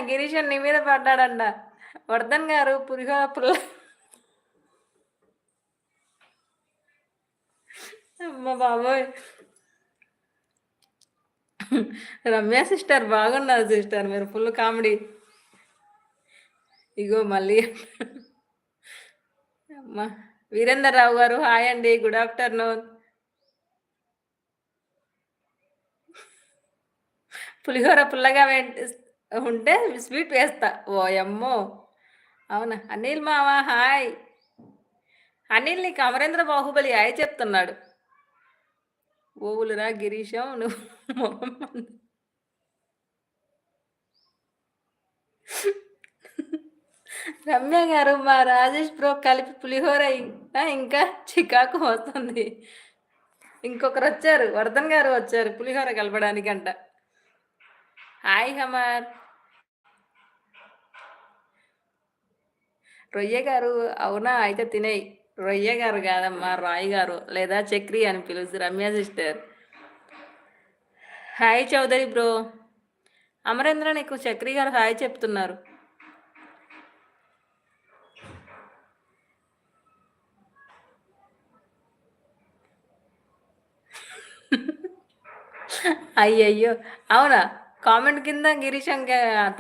గిరీశం నీ మీద పడ్డాడంట. వర్ధన్ గారు పులిహోర పుల్ల అమ్మ బాబోయ్! రమ్య సిస్టర్ బాగున్నారు సిస్టర్. మీరు ఫుల్ కామెడీ. ఇగో మళ్ళీ అమ్మ. వీరేందర్ రావు గారు హాయ్ అండి. Good afternoon. పులిహోర పుల్లగా ఉంటే స్వీట్ వేస్తా. ఓయమ్మో! అవునా? అనిల్ మామ హాయ్. అనిల్ నీకు అమరేంద్ర బాహుబలి హాయ్ చెప్తున్నాడు. ఓవులురా గిరీశం నువ్వు మొహం రమ్య గారు మా రాజేష్ బ్రో కలిపి పులిహోర ఇంకా చికాకు వస్తుంది. ఇంకొకరు వచ్చారు. వర్ధన్ గారు వచ్చారు పులిహోర కలపడానికంట. హాయ్ హమర్. రొయ్య గారు అవునా అయితే తినేయి. రొయ్య గారు కాదమ్మా రాయ్ గారు లేదా చక్రి అని పిలుసు Ramya sister. Hi Chowdary bro. Amarendra నీకు చక్రి గారు హాయ్ చెప్తున్నారు. అయ్యయ్యో! అవునా? కామెంట్ కింద గిరీశం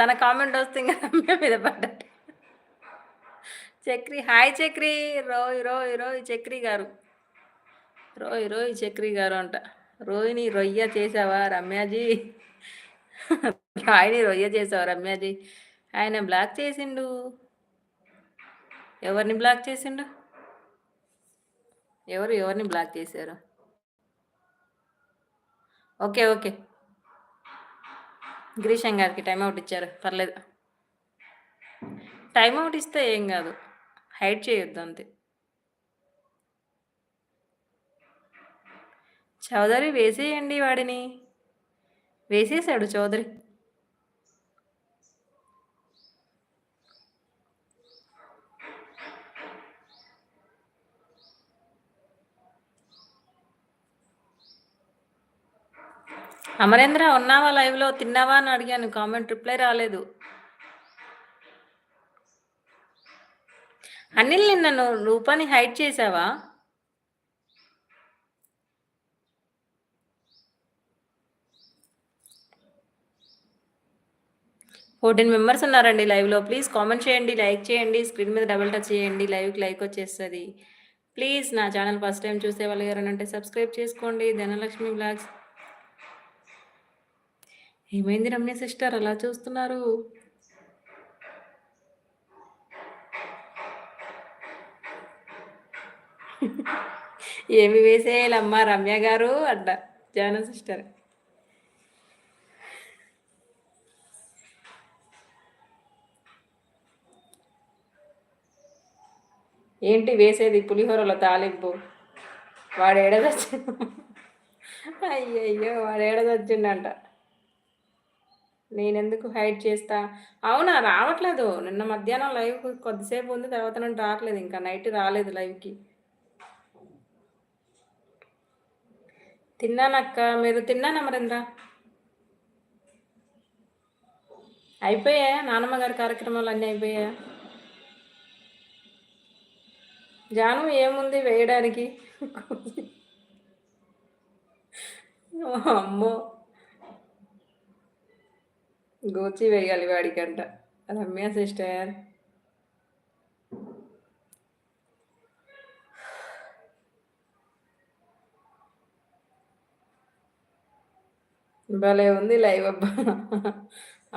తన కామెంట్ వస్తే ఇంక రమ్య మీద పడ్డట్టు. చక్రి హాయ్ చక్రి. రోయ్ రోయ్ రోయ్ చక్రి గారు. రోయ్ రోయ్ చక్రి గారు అంట. రోహిని రొయ్య చేసావా రమ్యాజీ? రాయిని రొయ్య చేసావా రమ్యాజీ? ఆయన బ్లాక్ చేసిండు. ఎవరిని బ్లాక్ చేసిండు? ఎవరిని బ్లాక్ చేశారు? ఓకే. ఓకే. గిరీశం గారికి టైం అవుట్ ఇచ్చారు. పర్లేదు. టైం అవుట్ ఇస్తే ఏం కాదు. హైడ్ చేయొద్దు అంతే. చౌదరి వేసేయండి వాడిని. వేసేసాడు చౌదరి. అమరేంద్ర ఉన్నావా లైవ్లో? తిన్నావా అని అడిగాను. కామెంట్ రిప్లై రాలేదు. అనిల్ నిన్న రూపాన్ని హైడ్ చేసావా? మెంబర్స్ ఉన్నారండి లైవ్లో. ప్లీజ్ కామెంట్ చేయండి, లైక్ చేయండి, స్క్రీన్ మీద డబుల్ టచ్ చేయండి. లైవ్కి లైక్ వచ్చేస్తుంది. ప్లీజ్ నా ఛానల్ ఫస్ట్ టైం చూసే వాళ్ళు ఎవరంటే సబ్స్క్రైబ్ చేసుకోండి. ధనలక్ష్మి బ్లాగ్స్. ఏమైంది రమ్య సిస్టర్ అలా చూస్తున్నారు? ఏమి వేసేయాలమ్మా రమ్య గారు అడ్డ జాన సిస్టర్. ఏంటి వేసేది? పులిహోరలో తాలింపు. వాడు ఏడదొచ్చిండు. అయ్యయ్యో వాడు ఏడదొచ్చిండంట. నేనెందుకు హైడ్ చేస్తా? అవునా రావట్లేదు. నిన్న మధ్యాహ్నం లైవ్ కొద్దిసేపు ఉంది, తర్వాత నుండి రావట్లేదు. ఇంకా నైట్ రాలేదు లైవ్కి. తిన్నానక్క. మీరు తిన్నాను అమరేంద్ర. అయిపోయాయా నానమ్మ గారి కార్యక్రమాలు అన్నీ అయిపోయాయా? జాను ఏముంది వేయడానికి? అమ్మో గోచి వేయాలి వాడికంట. రమ్య సిస్టర్ భలే ఉంది లైవ్ అబ్బా.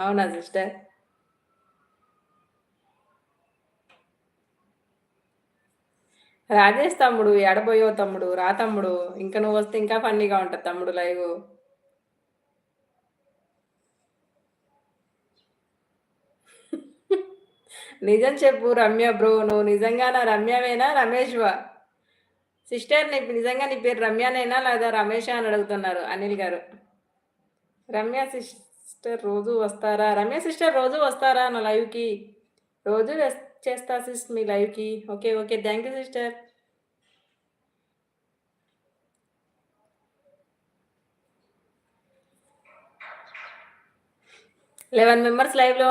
అవునా సిస్టర్? రాజేష్ తమ్ముడు ఎడబోయో తమ్ముడు. రా తమ్ముడు. ఇంకా నువ్వు వస్తే ఇంకా ఫన్నీగా ఉంటుంది తమ్ముడు లైవ్. నిజం చెప్పు రమ్య బ్రో. నువ్వు నిజంగానా రమ్యవేనా రమేష్వా? సిస్టర్ నీకు నిజంగా నీ పేరు రమ్యనేనా లేదా రమేషా అని అడుగుతున్నారు అనిల్ గారు. రమ్య సిస్టర్ రోజు వస్తారా? రమ్య సిస్టర్ రోజు వస్తారా నా లైవ్కి? రోజు చేస్తా సిస్ మీ లైవ్కి. Okay okay thank you sister. 11 members లైవ్లో